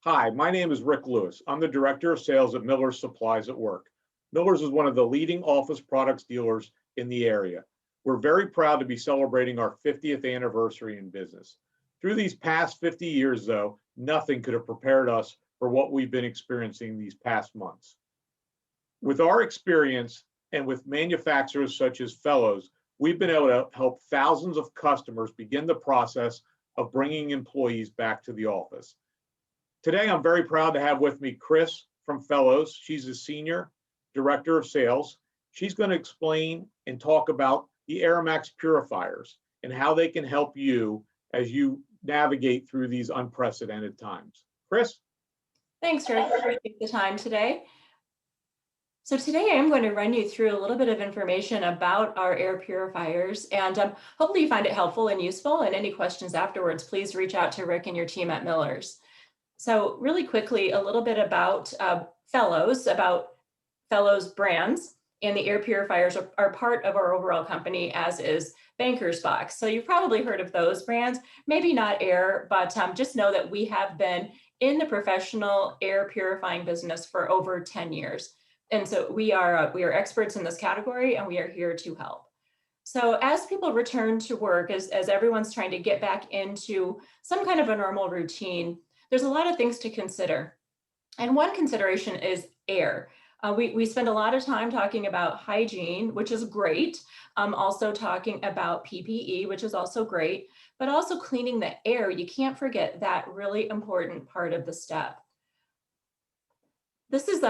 Hi, my name is Rick Lewis. I'm the Director of Sales at Miller's Supplies at Work. Miller's is one of the leading office products dealers in the area. We're very proud to be celebrating our 50th anniversary in business. Through these past 50 years, though, nothing could have prepared us for what we've been experiencing these past months. With our experience and with manufacturers such as Fellows, we've been able to help thousands of customers begin the process of bringing employees back to the office. Today, I'm very proud to have with me Chris from Fellows. She's a Senior Director of Sales. She's going to explain and talk about the Airmax Purifiers and how they can help you as you navigate through these unprecedented times. Chris? Thanks, Rick, for taking the time today. So today I'm going to run you through a little bit of information about our air purifiers, and hopefully you find it helpful and useful. And any questions afterwards, please reach out to Rick and your team at Miller's. So really quickly, a little bit about Fellows brands, and the air purifiers are part of our overall company, as is Banker's Box. So you've probably heard of those brands, maybe not air, but just know that we have been in the professional air purifying business for over 10 years. And so we are experts in this category, and we are here to help. So as people return to work, as everyone's trying to get back into some kind of a normal routine, there's a lot of things to consider. And one consideration is air. We spend a lot of time talking about hygiene, which is great. Also talking about PPE, which is also great, but also cleaning the air. You can't forget that really important part of the step. This is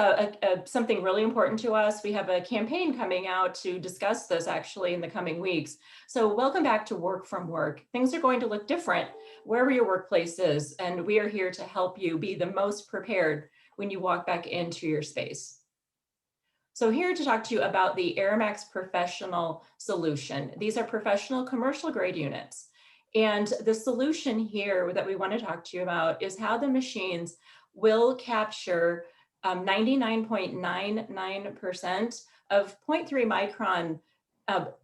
something really important to us. We have a campaign coming out to discuss this actually in the coming weeks. So welcome back to Work from Work. Things are going to look different wherever your workplace is, and we are here to help you be the most prepared when you walk back into your space. So here to talk to you about the Airmax Professional solution. These are professional commercial grade units. And the solution here that we want to talk to you about is how the machines will capture 99.99% of 0.3 micron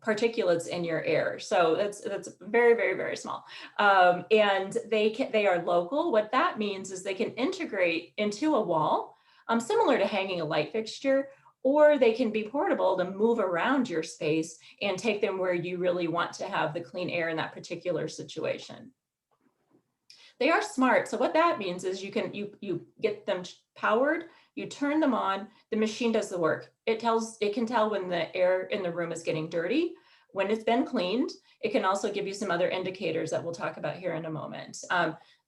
particulates in your air. So that's very, very, very small. And they are local. What that means is they can integrate into a wall, similar to hanging a light fixture, or they can be portable to move around your space and take them where you really want to have the clean air in that particular situation. They are smart. So what that means is you get them powered, you turn them on, the machine does the work. It can tell when the air in the room is getting dirty, when it's been cleaned. It can also give you some other indicators that we'll talk about here in a moment.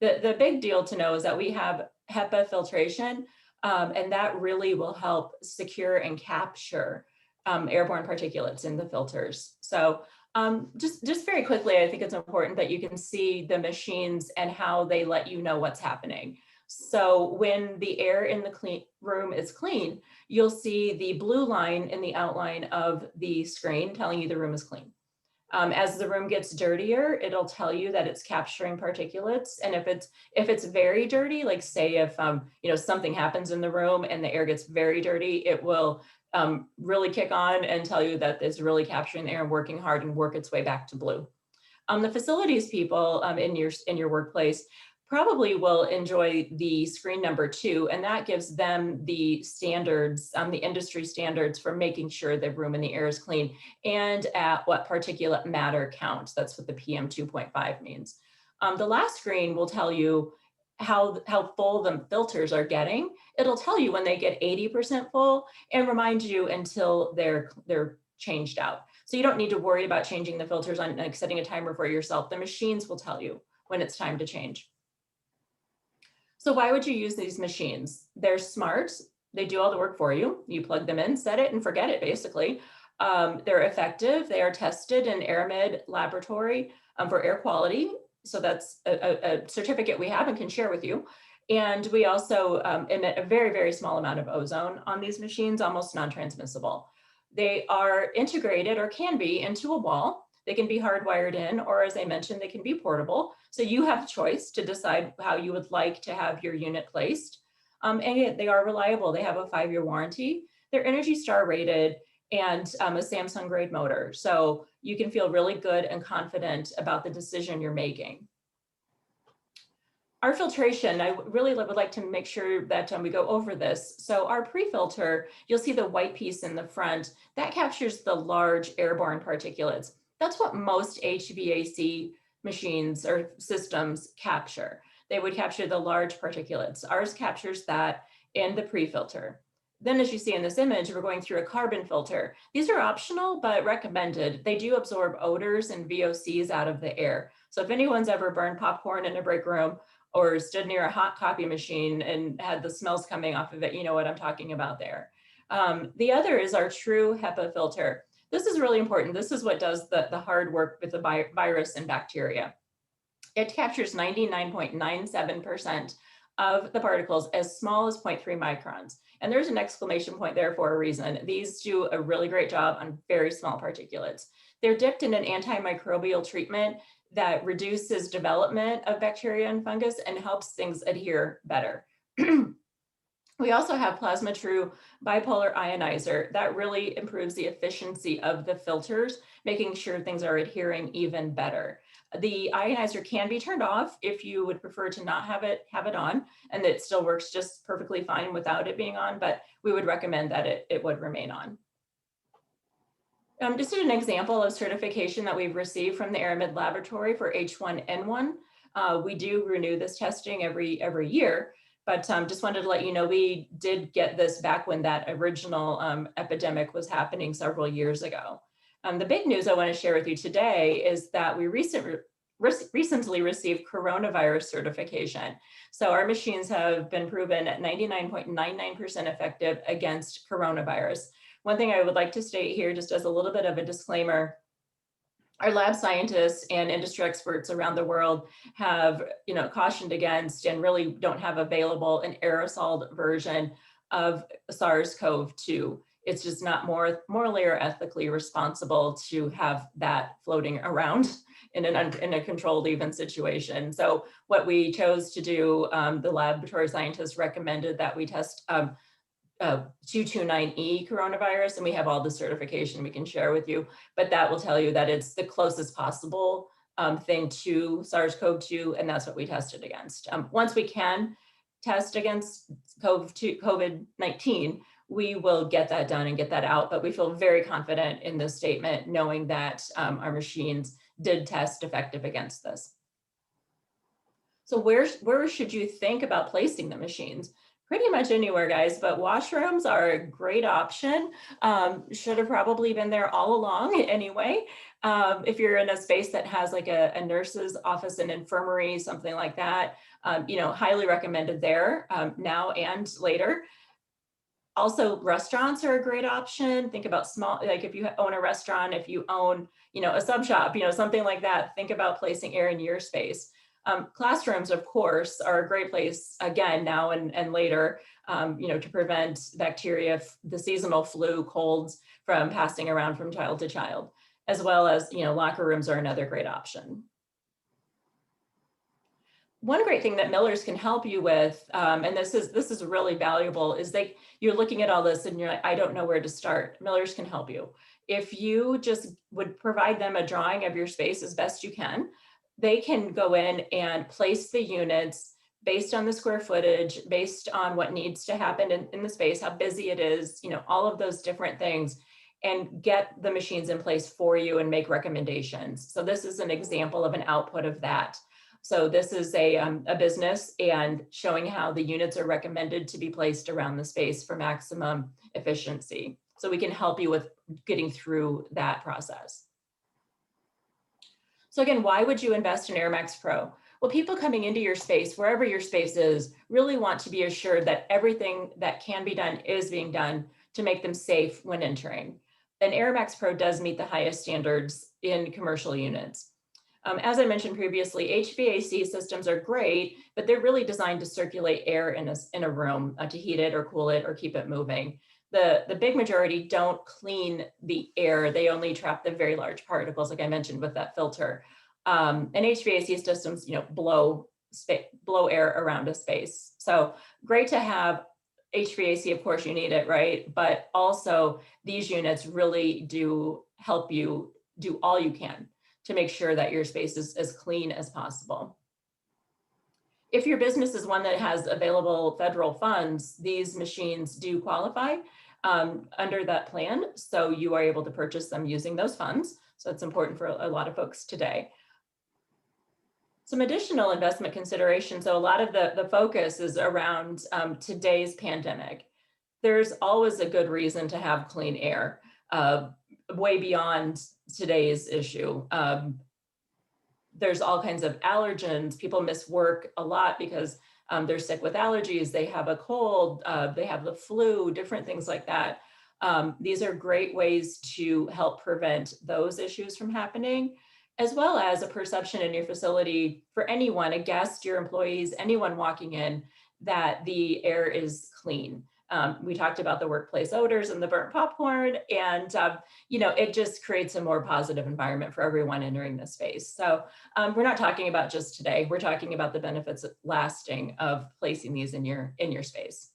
The big deal to know is that we have HEPA filtration, and that really will help secure and capture airborne particulates in the filters. So just very quickly, I think it's important that you can see the machines and how they let you know what's happening. So when the air in the room is clean, you'll see the blue line in the outline of the screen telling you the room is clean. As the room gets dirtier, it'll tell you that it's capturing particulates. And if it's very dirty, like say if something happens in the room and the air gets very dirty, it will really kick on and tell you that it's really capturing the air and working hard and work its way back to blue. The facilities people in your workplace probably will enjoy the screen number 2, and that gives them the standards, the industry standards for making sure the room and the air is clean and at what particulate matter count. That's what the PM 2.5 means. The last screen will tell you how full the filters are getting. It'll tell you when they get 80% full and remind you until they're changed out. So you don't need to worry about changing the filters on like setting a timer for yourself. The machines will tell you when it's time to change. So why would you use these machines? They're smart. They do all the work for you. You plug them in, set it, and forget it, basically. They're effective. They are tested in AirMed laboratory for air quality. So that's a certificate we have and can share with you. And we also emit a very, very small amount of ozone on these machines, almost non-transmissible. They are integrated, or can be, into a wall. They can be hardwired in, or as I mentioned, they can be portable. So you have a choice to decide how you would like to have your unit placed. And they are reliable. They have a 5-year warranty. They're ENERGY STAR rated and a Samsung grade motor. So you can feel really good and confident about the decision you're making. Our filtration, I really would like to make sure that we go over this. So our pre-filter, you'll see the white piece in the front, that captures the large airborne particulates. That's what most HVAC machines or systems capture. They would capture the large particulates. Ours captures that in the pre-filter. Then as you see in this image, we're going through a carbon filter. These are optional, but recommended. They do absorb odors and VOCs out of the air. So if anyone's ever burned popcorn in a break room or stood near a hot coffee machine and had the smells coming off of it, you know what I'm talking about there. The other is our true HEPA filter. This is really important. This is what does the hard work with the virus and bacteria. It captures 99.97% of the particles as small as 0.3 microns. And there's an exclamation point there for a reason. These do a really great job on very small particulates. They're dipped in an antimicrobial treatment that reduces development of bacteria and fungus and helps things adhere better. We also have Plasma True Bipolar Ionizer. That really improves the efficiency of the filters, making sure things are adhering even better. The ionizer can be turned off if you would prefer to not have it on, and it still works just perfectly fine without it being on, but we would recommend that it would remain on. Just an example of certification that we've received from the Aramid laboratory for H1N1. We do renew this testing every year, but just wanted to let you know we did get this back when that original epidemic was happening several years ago. The big news I want to share with you today is that we recently received coronavirus certification. So our machines have been proven at 99.99% effective against coronavirus. One thing I would like to state here, just as a little bit of a disclaimer, our lab scientists and industry experts around the world have, cautioned against and really don't have available an aerosol version of SARS-CoV-2. It's just not morally or ethically responsible to have that floating around in a controlled even situation. So what we chose to do, the laboratory scientists recommended that we test 229E coronavirus, and we have all the certification we can share with you, but that will tell you that it's the closest possible thing to SARS-CoV-2, and that's what we tested against. Once we can test against COVID-19, we will get that done and get that out, but we feel very confident in this statement, knowing that our machines did test effective against this. So where should you think about placing the machines? Pretty much anywhere, guys, but washrooms are a great option. Should have probably been there all along anyway. If you're in a space that has like a nurse's office and infirmary, something like that, highly recommended there now and later. Also, restaurants are a great option. Think about small, like if you own a restaurant, if you own, a sub shop, something like that, think about placing air in your space. Classrooms, of course, are a great place, again, now and later, to prevent bacteria, the seasonal flu, colds from passing around from child to child, as well as, locker rooms are another great option. One great thing that Miller's can help you with, and this is really valuable, is you're looking at all this and you're like, I don't know where to start. Miller's can help you. If you just would provide them a drawing of your space as best you can, they can go in and place the units based on the square footage, based on what needs to happen in the space, how busy it is, all of those different things, and get the machines in place for you and make recommendations. So this is an example of an output of that. So this is a business and showing how the units are recommended to be placed around the space for maximum efficiency. So we can help you with getting through that process. So again, why would you invest in AirMax Pro? Well, people coming into your space, wherever your space is, really want to be assured that everything that can be done is being done to make them safe when entering. And AirMax Pro does meet the highest standards in commercial units. As I mentioned previously, HVAC systems are great, but they're really designed to circulate air in a room to heat it or cool it or keep it moving. The big majority don't clean the air. They only trap the very large particles, like I mentioned with that filter. And HVAC systems, blow air around a space. So great to have HVAC, of course you need it, right? But also these units really do help you do all you can to make sure that your space is as clean as possible. If your business is one that has available federal funds, these machines do qualify under that plan. So you are able to purchase them using those funds. So it's important for a lot of folks today. Some additional investment considerations. So a lot of the focus is around today's pandemic. There's always a good reason to have clean air, way beyond today's issue. There's all kinds of allergens. People miss work a lot because they're sick with allergies, they have a cold, they have the flu, different things like that. These are great ways to help prevent those issues from happening, as well as a perception in your facility for anyone, a guest, your employees, anyone walking in, that the air is clean. We talked about the workplace odors and the burnt popcorn, and it just creates a more positive environment for everyone entering the space. So we're not talking about just today, we're talking about the benefits lasting of placing these in your space.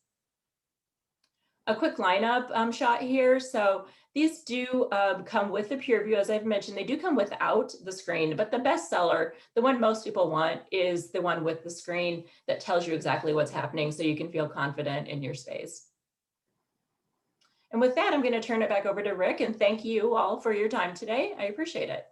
A quick lineup shot here. So these do come with the PureView, as I've mentioned. They do come without the screen, but the best seller, the one most people want, is the one with the screen that tells you exactly what's happening so you can feel confident in your space. And with that, I'm going to turn it back over to Rick, and thank you all for your time today. I appreciate it.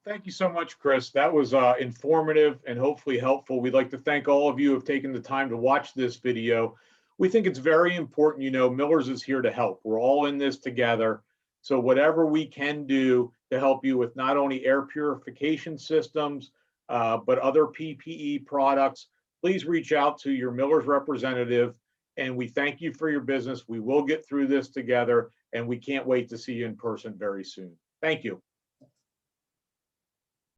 Thank you so much, Chris. That was informative and hopefully helpful. We'd like to thank all of you who have taken the time to watch this video. We think it's very important, Miller's is here to help. We're all in this together. So whatever we can do to help you with not only air purification systems, but other PPE products, please reach out to your Miller's representative. And we thank you for your business. We will get through this together, and we can't wait to see you in person very soon. Thank you.